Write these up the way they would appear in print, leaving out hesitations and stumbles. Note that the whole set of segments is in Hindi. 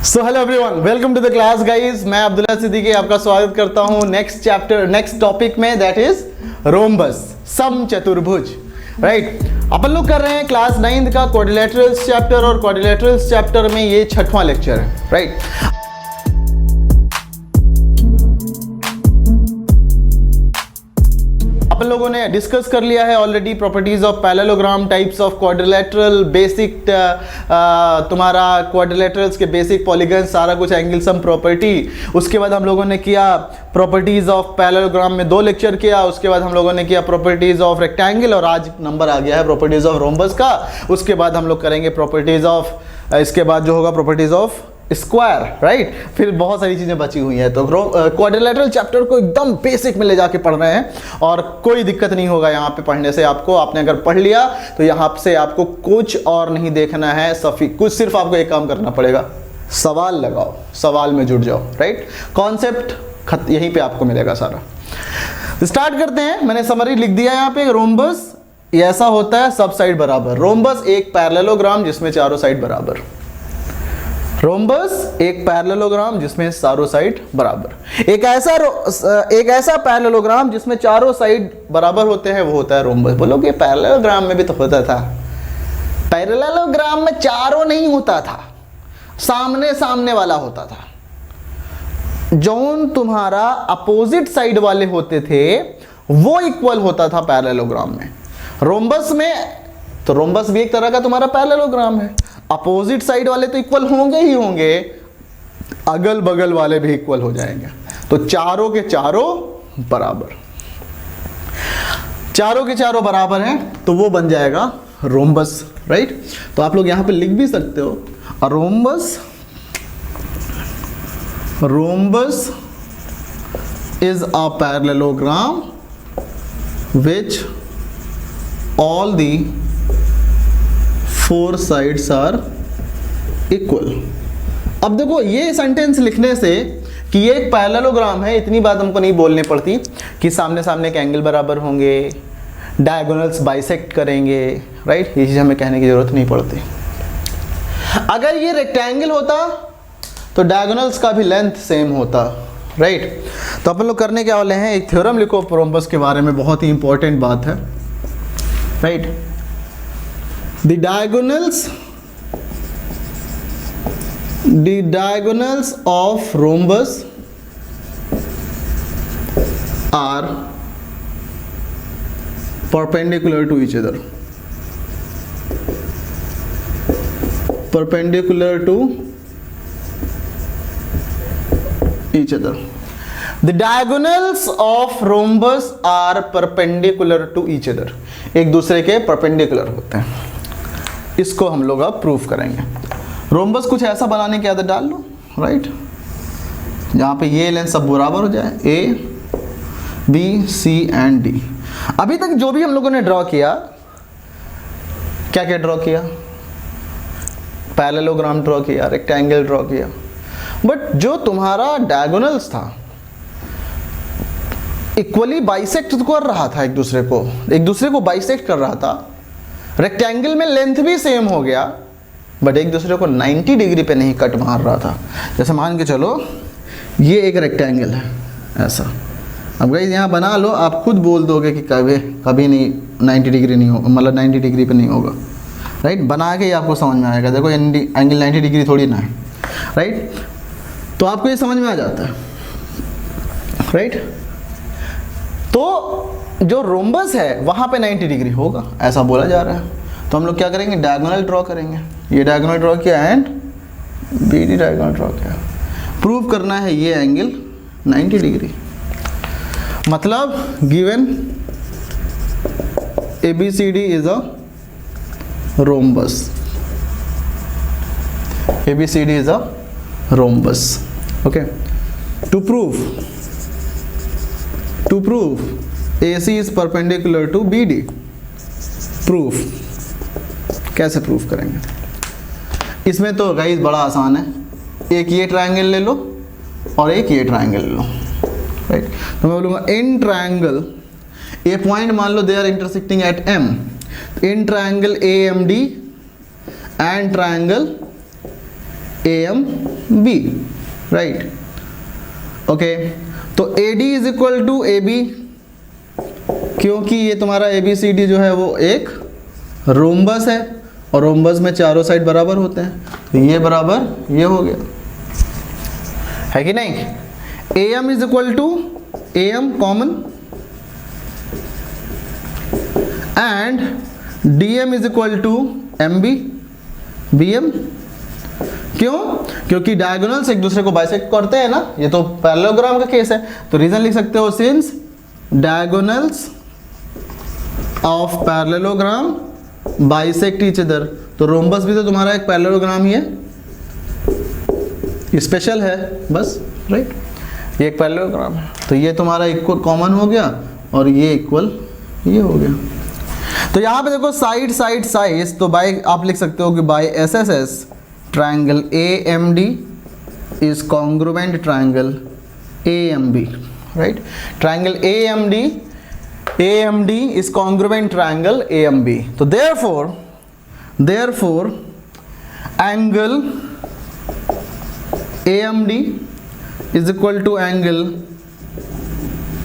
So hello everyone, welcome to the class guys. मैं अब्दुल्ला सिद्दीकी आपका स्वागत करता हूं नेक्स्ट टॉपिक में, दैट इज रोम्बस, समचतुर्भुज। राइट, अपन लोग कर रहे हैं क्लास 9 का क्वाड्रिलेटरल्स चैप्टर, और क्वाड्रिलेटरल्स चैप्टर में ये 6वां लेक्चर है। राइट, अपन लोगों ने डिस्कस कर लिया है already properties of parallelogram, types of quadrilateral, basic तुम्हारा क्वाड्रिलेटरल्स के बेसिक पॉलीगन, सारा कुछ, एंगल सम प्रॉपर्टी। उसके बाद हम लोगों ने किया प्रॉपर्टीज ऑफ पैरेललोग्राम में 2 लेक्चर किया। उसके बाद हम लोगों ने किया प्रॉपर्टीज ऑफ रेक्टेंगल, और आज नंबर आ गया है प्रॉपर्टीज ऑफ रोम्बस का। उसके बाद हम लोग करेंगे प्रॉपर्टीज ऑफ, इसके बाद जो होगा प्रॉपर्टीज ऑफ स्क्वायर। राइट, फिर बहुत सारी चीजें बची हुई हैं। तो क्वाड्रिलेटरल चैप्टर को एकदम बेसिक में ले जाके पढ़ रहे हैं, और कोई दिक्कत नहीं होगा यहाँ पे पढ़ने से। आपको, आपने अगर पढ़ लिया तो यहाँ से आपको कुछ और नहीं देखना है, कुछ सिर्फ आपको एक काम करना पड़ेगा, सवाल लगाओ, सवाल में जुड़ जाओ। राइट, कॉन्सेप्ट यहीं पे आपको मिलेगा सारा। स्टार्ट करते हैं। मैंने समरी लिख दिया यहाँ पे। रोम्बस ऐसा होता है, सब साइड बराबर। रोम्बस एक पैरेललोग्राम जिसमें चारों साइड बराबर। रोम्बस एक पैरेललोग्राम जिसमें चारों साइड बराबर। एक ऐसा पैरेललोग्राम जिसमें चारों साइड बराबर होते हैं, वो होता है रोम्बस। बोलोगे पैरेललोग्राम में भी तो होता था। पैरेललोग्राम में चारों नहीं होता था, सामने सामने वाला होता था। जौन तुम्हारा अपोजिट साइड वाले होते थे वो इक्वल होता था पैरेललोग्राम में। रोम्बस में तो रोम्बस भी एक तरह का तुम्हारा पैरेललोग्राम है। अपोजिट साइड वाले तो इक्वल होंगे ही होंगे, अगल बगल वाले भी इक्वल हो जाएंगे। तो चारों के चारों बराबर, चारों के चारों बराबर हैं, तो वो बन जाएगा रोम्बस। राइट, तो आप लोग यहां पे लिख भी सकते हो, rhombus is a parallelogram which all the 4 sides are equal। अब देखो, ये सेंटेंस लिखने से कि ये एक पैरेललोग्राम है, इतनी बात हमको नहीं बोलनी पड़ती कि सामने सामने के एंगल बराबर होंगे, डायगोनल्स बाइसेक्ट करेंगे। राइट, ये चीज़ हमें कहने की जरूरत नहीं पड़ती। अगर ये रेक्टेंगल होता तो डायगोनल्स का भी लेंथ सेम होता। राइट, तो अपन लोग करने क्या वाले हैं, एक थ्योरम लिखो रोम्बस के बारे में, बहुत ही इंपॉर्टेंट बात है। Right, the diagonals of rhombus are perpendicular to each other, The diagonals of rhombus are perpendicular to each other। एक दूसरे के परपेंडिकुलर होते हैं। इसको हम लोग अब प्रूफ करेंगे। रोम्बस कुछ ऐसा बनाने की आदत डाल लो। राइट, जहाँ पे ये लेंथ सब बराबर हो जाए, A B C and D. अभी तक जो भी हम लोगों ने ड्रॉ किया, क्या क्या ड्रॉ किया, पैरेललोग्राम ड्रॉ किया, रेक्टेंगल ड्रॉ किया, बट जो तुम्हारा डायगोनल्स था इक्वली बाइसेक्ट कर रहा था, एक दूसरे को बाइसेक्ट कर रहा था। रेक्टेंगल में लेंथ भी सेम हो गया, बट एक दूसरे को 90 डिग्री पे नहीं कट मार रहा था। जैसे मान के चलो, ये एक रेक्टेंगल है ऐसा। अब गाइस यहाँ बना लो, आप खुद बोल दोगे कि कभी नहीं 90 डिग्री नहीं होगा, मतलब 90 डिग्री पे नहीं होगा। राइट, बना के ही आपको समझ में आएगा। देखो एंगल 90 डिग्री थोड़ी ना है। राइट, तो आपको ये समझ में आ जाता है। राइट, तो जो रोम्बस है वहां पे 90 डिग्री होगा, ऐसा बोला जा रहा है। तो हम लोग क्या करेंगे, डायगोनल ड्रॉ करेंगे। ये डायगोनल ड्रॉ किया एंड बीडी डायगोनल ड्रॉ किया। प्रूव करना है ये एंगल 90 डिग्री, मतलब given ABCD is a rhombus. ABCD is a rhombus. Okay, to prove AC is perpendicular to BD। Proof कैसे प्रूफ करेंगे? इसमें तो गाइस बड़ा आसान है। एक ये ट्रायंगल ले लो और एक ये ट्रायंगल ले लो। राइट, तो मैं बोलूँगा इन ट्रायंगल, ए पॉइंट मान लो they are intersecting at M। In triangle AMD and triangle AMB, right. Okay, तो AD is equal to AB, क्योंकि ये तुम्हारा ABCD जो है वो एक रोम्बस है और रोम्बस में चारों साइड बराबर होते हैं, तो ये बराबर ये हो गया, है कि नहीं। AM is equal to AM common and DM is equal to MB BM, क्यों? क्योंकि डायगोनल्स एक दूसरे को बाइसेक्ट करते हैं ना, ये तो पैरेललोग्राम का केस है, तो रीजन लिख सकते हो since diagonals of parallelogram bisect each other, तो रोम्बस भी तो तुम्हारा एक पैरेललोग्राम ही है, स्पेशल है बस, राइट। ये एक पैरेललोग्राम है, तो ये तुम्हारा इक्वल कॉमन हो गया और ये इक्वल ये हो गया। तो यहाँ पे देखो साइड साइड साइज, तो बाय आप लिख सकते हो कि by SSS triangle AMD is congruent triangle AMB, right. Triangle AMD is congruent triangle AMB. तो therefore angle AMD is equal to angle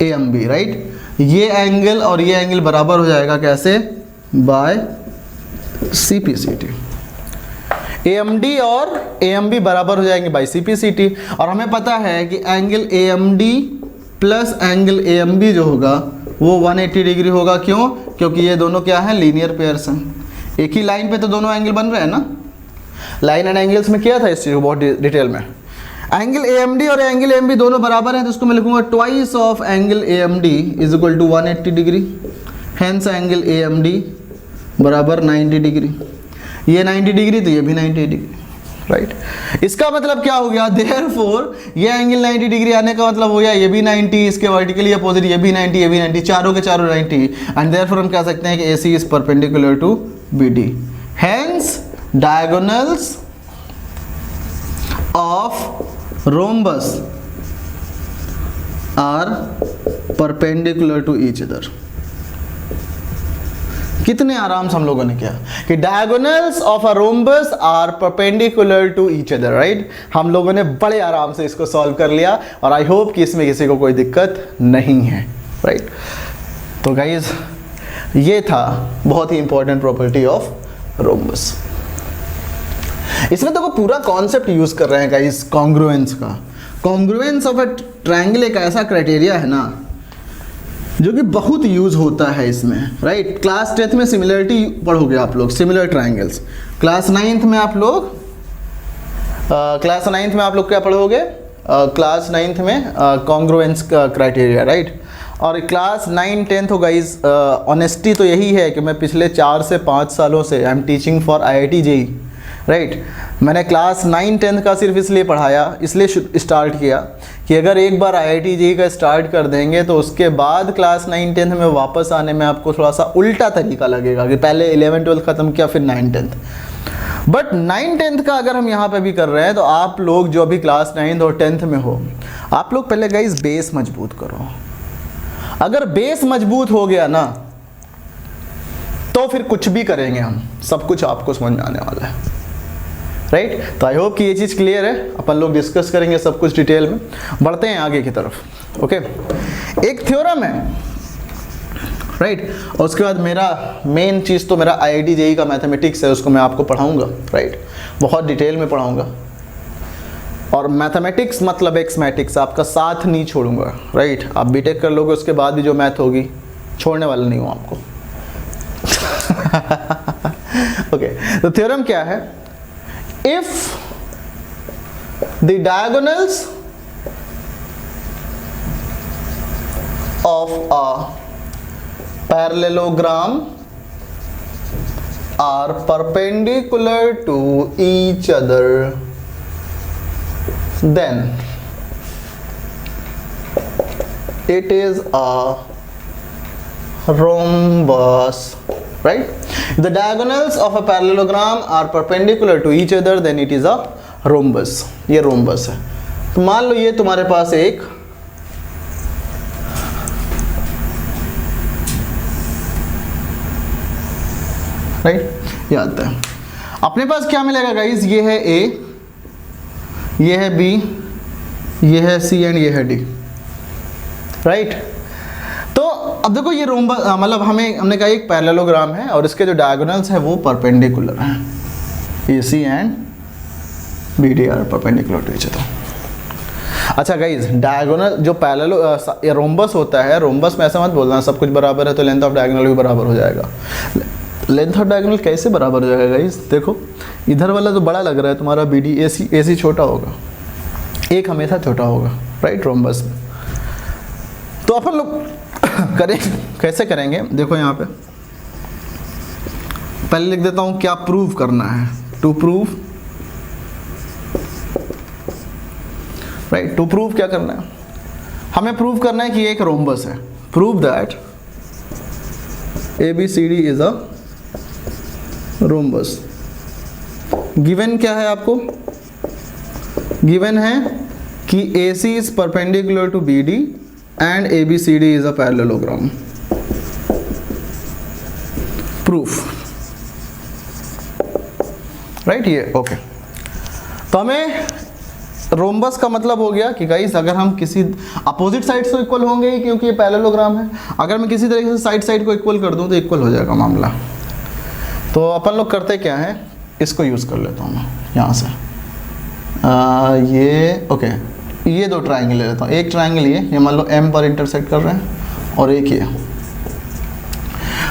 AMB, right? ये एंगल और ये एंगल बराबर हो जाएगा कैसे? By CPCT। AMD और AMB बराबर हो जाएंगे बाय CPCT, और हमें पता है कि angle AMD plus angle AMB जो होगा वो 180 डिग्री होगा। क्यों? क्योंकि ये दोनों क्या है? लीनियर पेयर्स हैं, एक ही लाइन पे तो दोनों एंगल बन रहे हैं ना। लाइन एंड एंगल्स में किया था इस चीज़ को बहुत डिटेल में। एंगल AMD और एंगल AMB दोनों बराबर हैं, तो उसको मैं लिखूंगा twice of angle AMD is equal to 180 degree, hence angle AMD बराबर 90 डिग्री। ये 90 डिग्री तो ये भी 90 डिग्री, राइट। इसका मतलब क्या हो गया? देयरफॉर ये एंगल 90 डिग्री आने का मतलब हो गया ये भी 90, इसके वर्टिकली अपोजिट ये भी 90, ये भी 90, चारों के चारों 90, एंड देयरफॉर हम कह सकते हैं कि AC is perpendicular to BD, hence diagonals of rhombus are perpendicular to each other। कितने आराम से हम लोगों ने किया कि diagonals of a rhombus are perpendicular to each other, right. हम लोगों ने बड़े आराम से इसको सॉल्व कर लिया, और आई होप कि इसमें किसी को कोई दिक्कत नहीं है, राइट। तो गाइज ये था बहुत ही इंपॉर्टेंट प्रॉपर्टी ऑफ रोम्बस। इसमें तो पूरा कॉन्सेप्ट यूज कर रहे हैं गाइस कॉन्ग्रुएंस का। कॉन्ग्रुएंस ऑफ अ ट्रायंगल एक ऐसा क्राइटेरिया है ना जो कि बहुत यूज होता है इसमें, राइट। क्लास 10th में सिमिलरिटी पढ़ोगे आप लोग, सिमिलर ट्रायंगल्स। क्लास 9th में आप लोग क्या पढ़ोगे? क्लास 9th में कॉन्ग्रुएंस का क्राइटेरिया, राइट। और क्लास 9, 10th हो गाइस, ऑनेस्टी तो यही है कि मैं पिछले 4 से 5 सालों से I am teaching for IIT JEE, right. मैंने क्लास 9, 10th का सिर्फ इसलिए पढ़ाया, इसलिए स्टार्ट किया कि अगर एक बार IIT JEE का स्टार्ट कर देंगे तो उसके बाद क्लास 9, 10th में वापस आने में आपको थोड़ा सा उल्टा तरीका लगेगा कि पहले 11, 12 ख़त्म किया फिर 9, 10th। बट 9, 10th का अगर हम यहाँ पे भी कर रहे हैं तो आप लोग जो अभी क्लास 9th और 10th में हो, आप लोग पहले गाइस बेस मजबूत करो। अगर बेस मजबूत हो गया ना तो फिर कुछ भी करेंगे हम, सब कुछ आपको समझ में आने वाला है, राइट। तो आई होप कि ये चीज़ क्लियर है। अपन लोग डिस्कस करेंगे सब कुछ डिटेल में। बढ़ते हैं आगे की तरफ। ओके, एक थ्योरम है, राइट। और उसके बाद मेरा मेन चीज़ तो मेरा IIT JEE का मैथमेटिक्स है, उसको मैं आपको पढ़ाऊंगा, राइट। बहुत डिटेल में पढ़ाऊंगा, और मैथमेटिक्स मतलब एक्समैटिक्स, आपका साथ नहीं छोड़ूंगा, राइट। आप बीटेक कर लोगे उसके बाद भी जो मैथ होगी छोड़ने वाला नहीं हूँ आपको। ओके, तो थ्योरम क्या है? If the diagonals of a parallelogram are perpendicular to each other, then it is a rhombus, right? If the diagonals of a parallelogram are perpendicular to each other, then it is a rhombus। ये rhombus है। तो मान लो ये तुम्हारे पास एक राइट, ये आता है। अपने पास क्या मिलेगा गाइस? ये है A, ये है बी, ये है सी एंड ये है डी, राइट। तो अब देखो ये रोम्बस मतलब हमने कहा एक पैरेललोग्राम है और इसके जो डायगोनल्स है वो परपेंडिकुलर हैं, A C and B D are perpendicular to each other. अच्छा गाइज, डायगोनल जो पैरेलल रोम्बस होता है, रोम्बस में ऐसा मत बोलना सब कुछ बराबर है तो लेंथ ऑफ डायगोनल भी बराबर हो जाएगा। लेंथ ऑफ डायगोनल कैसे बराबर हो जाएगा गाइज? देखो इधर वाला जो बड़ा लग रहा है तुम्हारा बी डी, ए सी छोटा होगा, एक हमेशा छोटा होगा, राइट, रोम्बस में। तो अपन लोग करें कैसे करेंगे, देखो यहाँ पे पहले लिख देता हूँ क्या प्रूव करना है। To prove, right, to prove क्या करना है, हमें प्रूव करना है कि एक रोम्बस है। Prove that ABCD is a rhombus. Given क्या है आपको? गिवन है कि AC is perpendicular to BD and ABCD is a parallelogram. Proof, right, ये ओके। तो हमें रोम्बस का मतलब हो गया कि गाइस अगर हम किसी अपोजिट साइड तो इक्वल होंगे ही क्योंकि ये पैरेललोग्राम है। अगर मैं किसी तरीके से साइड को इक्वल कर दूं तो इक्वल हो जाएगा मामला। तो अपन लोग करते क्या है, इसको यूज़ कर लेता हूँ मैं यहाँ से। ये ओके, ये दो ट्राइंगल ले लेता हूँ। एक ट्राइंगल ये मान लो M पर इंटरसेक्ट कर रहे हैं और एक ये।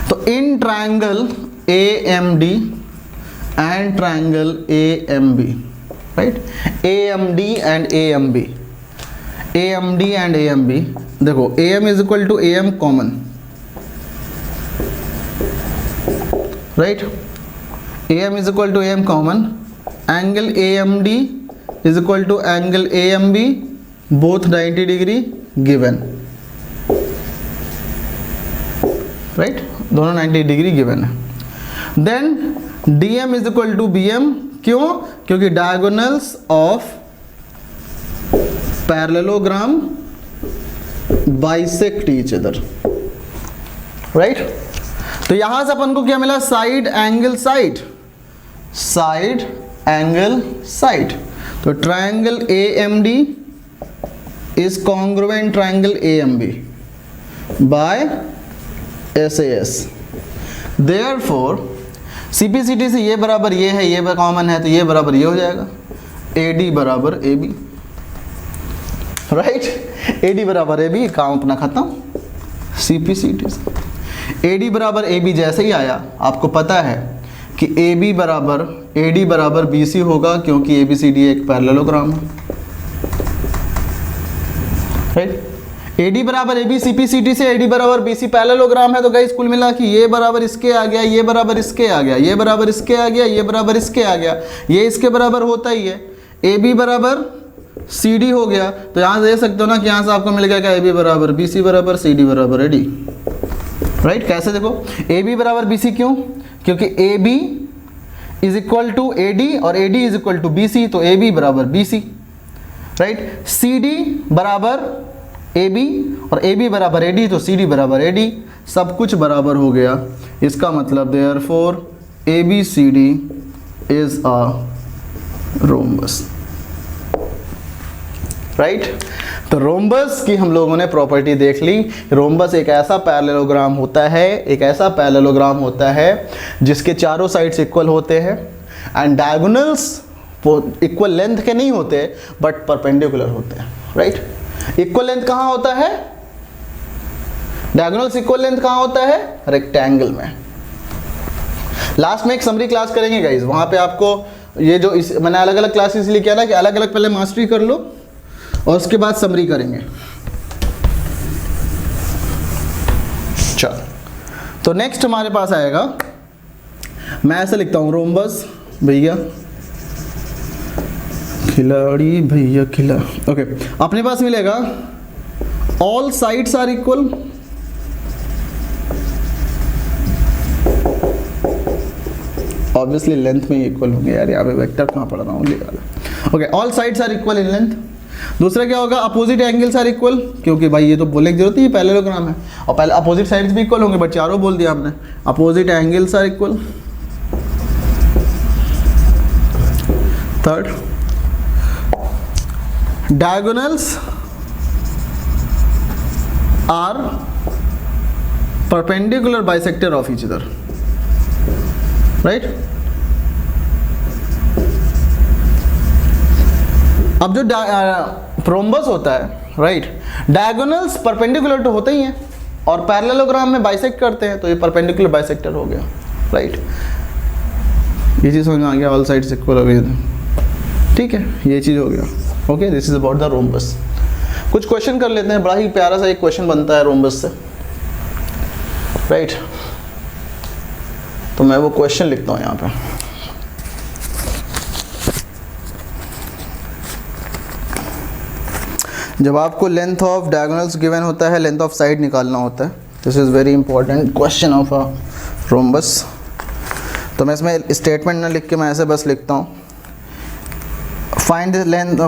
तो in triangle AMD and triangle AMB, right, AMD and AMB, AMD and AMB, देखो AM is equal to AM common, right, AM is equal to AM common, angle AMD is equal to angle AMB, both 90 degree given, right, दोनों 90 डिग्री गिवन है। Then DM is equal to BM, क्यों? क्योंकि diagonals of parallelogram bisect each other, right. तो यहां से अपन को क्या मिला? Side angle side, side angle side. तो triangle AMD is congruent triangle AMB by SAS। Therefore CPCT से ये बराबर ये है, ये कॉमन है तो ये बराबर ये हो जाएगा, AD बराबर AB, राइट, AD बराबर AB, काम अपना खत्म। CPCT से AD बराबर AB जैसे ही आया, आपको पता है कि AB बराबर AD बराबर BC होगा क्योंकि ABCD एक पैरेललोग्राम है, राइट। AD बराबर AB, CPCT से AD बराबर BC पैरेललोग्राम है। तो गाइस कुल मिला कि ये बराबर इसके आ गया, ये बराबर इसके आ गया, ये बराबर इसके आ गया, ये बराबर इसके आ गया, ये इसके बराबर होता ही है। AB बराबर CD हो गया। तो यहाँ दे सकते हो ना कि यहाँ से आपको मिल गया क्या? AB बराबर BC बराबर CD बराबर AD, राइट। कैसे देखो, AB बराबर BC क्यों? क्योंकि AB is equal to AD और AD is equal to BC, तो AB बराबर BC, राइट। CD बराबर AB और AB बराबर AD, तो CD बराबर AD, सब कुछ बराबर हो गया। इसका मतलब therefore ABCD is a rhombus, right. तो रोम्बस की हम लोगों ने प्रॉपर्टी देख ली। रोम्बस एक ऐसा पैरेललोग्राम होता है, एक ऐसा पैरेललोग्राम होता है जिसके चारों साइड्स इक्वल होते हैं एंड डायगोनल्स इक्वल लेंथ के नहीं होते बट परपेंडिकुलर होते हैं, राइट। इक्वल लेंथ कहाँ होता है? डायगोनल्स इक्वल लेंथ कहाँ होता है? रेक्टेंगल में। लास्ट में एक समरी क्लास करेंगे गाइज, वहां पे आपको ये जो मैंने अलग अलग क्लास इसलिए किया ना कि अलग अलग पहले मास्टरी कर लो और उसके बाद समरी करेंगे। चल, तो नेक्स्ट हमारे पास आएगा, मैं ऐसे लिखता हूं, रोम्बस भैया खिलाड़ी भैया खिला, ओके। अपने पास मिलेगा all sides are equal, obviously length में इक्वल होंगे यार, यहाँ पे वेक्टर कहाँ पढ़ रहा हूँ, okay. All sides are equal in length. दूसरा क्या होगा? अपोजिट एंगल्स आर इक्वल, क्योंकि भाई ये तो बोलने की जरूरत है, ये पैरेललोग्राम है और पहले अपोजिट साइड्स भी इक्वल होंगे बट चारों बोल दिया हमने। Opposite angles are equal. Third diagonals are perpendicular bisector of each other, right? अब जो रोम्बस होता है, राइट, डायगोनल्स परपेंडिकुलर तो होते ही हैं और पैरेललोग्राम में बाइसेक्ट करते हैं, तो ये परपेंडिकुलर बाइसेक्टर हो गया, राइट। ये चीज़ समझ में आ गया, ऑल साइड्स इक्वल हो गई, ठीक है, ये चीज़ हो गया। Okay, this is about the rhombus. कुछ क्वेश्चन कर लेते हैं, बड़ा ही प्यारा सा एक क्वेश्चन बनता है रोम्बस से, राइट। तो मैं वो क्वेश्चन लिखता हूँ यहाँ पे। जब आपको लेंथ ऑफ डायगोनल्स गिवन होता है, लेंथ ऑफ साइड निकालना होता है, this is very important question of a rhombus. तो मैं इसमें स्टेटमेंट ना लिख के मैं ऐसे बस लिखता हूँ, find the length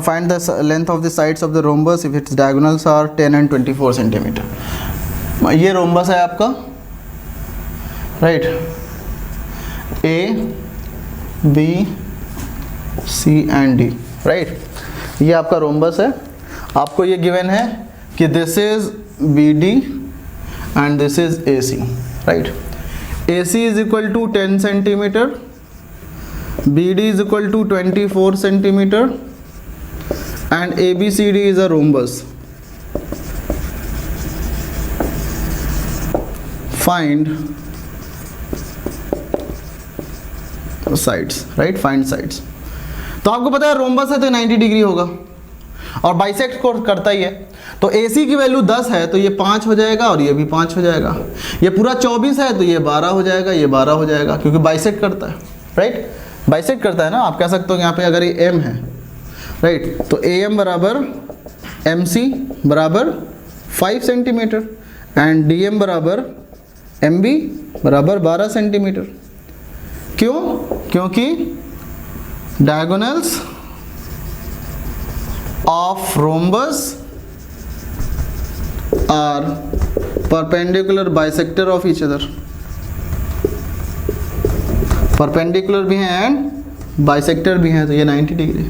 of the sides of the rhombus if its diagonals are 10 and 24 centimetre. ये रोम्बस है आपका, right, A B C and D, right. ये आपका रोम्बस है, आपको ये गिवन है कि this is B D and this is A C, right. A C is equal to 10 centimetre, B D is equal to 24 centimetre and A B C D is a rhombus. Find sides, right, find sides. तो आपको पता है रोम्बस है तो 90 डिग्री होगा और बाइसेक्ट को करता ही है। तो AC की वैल्यू 10 है तो ये 5 हो जाएगा और ये भी 5 हो जाएगा। ये पूरा 24 है तो ये 12 हो जाएगा, ये 12 हो जाएगा, क्योंकि बाइसेक्ट करता है, राइट, बाइसेक्ट करता है ना। आप कह सकते हो यहाँ पे अगर ये M है, राइट, तो AM बराबर MC बराबर 5 सेंटीमीटर एंड DM बराबर MB बराबर 12 सेंटीमीटर। क्यों? क्योंकि diagonals of rhombus are perpendicular bisector of each other, perpendicular भी हैं एंड बाइसेक्टर भी हैं, तो ये 90 डिग्री।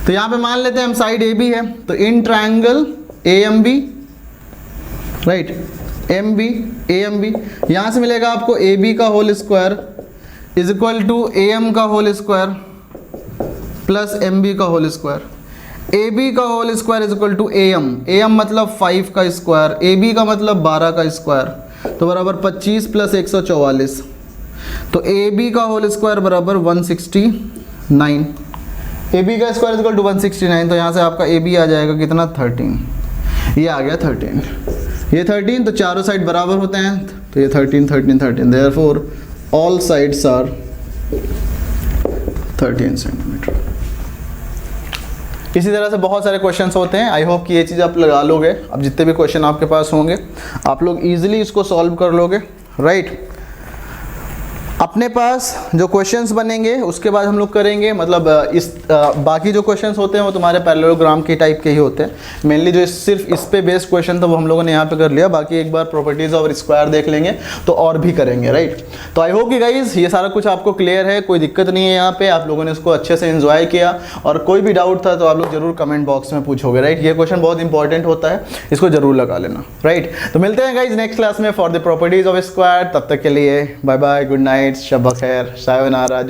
तो यहाँ पे मान लेते हैं हम साइड ए बी है, तो in triangle A M B, right, M B A M B, यहाँ से मिलेगा आपको ए बी का whole square is equal to A M का whole square plus M B का होल स्क्वायर। ए बी का whole square is equal to A M मतलब 5 का स्क्वायर, ए बी का मतलब 12 का स्क्वायर, तो बराबर 25 प्लस 144, तो ए बी का होल स्क्वायर बराबर 169। ए बी का स्क्वायर इज इक्वल टू 169, तो यहाँ से आपका ए बी आ जाएगा कितना, 13। ये आ गया 13, ये 13, तो चारों साइड बराबर होते हैं, तो ये 13 13 13, therefore all sides are 13 centimetre. इसी तरह से बहुत सारे क्वेश्चंस होते हैं। आई होप कि ये चीज़ आप लगा लोगे। अब जितने भी क्वेश्चन आपके पास होंगे आप लोग इजीली इसको सॉल्व कर लोगे, राइट। अपने पास जो क्वेश्चंस बनेंगे उसके बाद हम लोग करेंगे, मतलब बाकी जो क्वेश्चंस होते हैं वो तुम्हारे पैरेललोग्राम के टाइप के ही होते हैं। मेनली जो सिर्फ इस पे बेस्ड क्वेश्चन था वो हम लोगों ने यहाँ पे कर लिया, बाकी एक बार प्रॉपर्टीज ऑफ स्क्वायर देख लेंगे तो और भी करेंगे, राइट। तो आई होप कि गाइज ये सारा कुछ आपको क्लियर है, कोई दिक्कत नहीं है यहाँ पे, आप लोगों ने इसको अच्छे से एंजॉय किया, और कोई भी डाउट था तो आप लोग जरूर कमेंट बॉक्स में पूछोगे, राइट। ये क्वेश्चन बहुत इंपॉर्टेंट होता है, इसको जरूर लगा लेना, राइट। तो मिलते हैं गाइज नेक्स्ट क्लास में for the properties of square. तब तक के लिए बाय बाय, गुड नाइट, शब खैर, सायोनारा।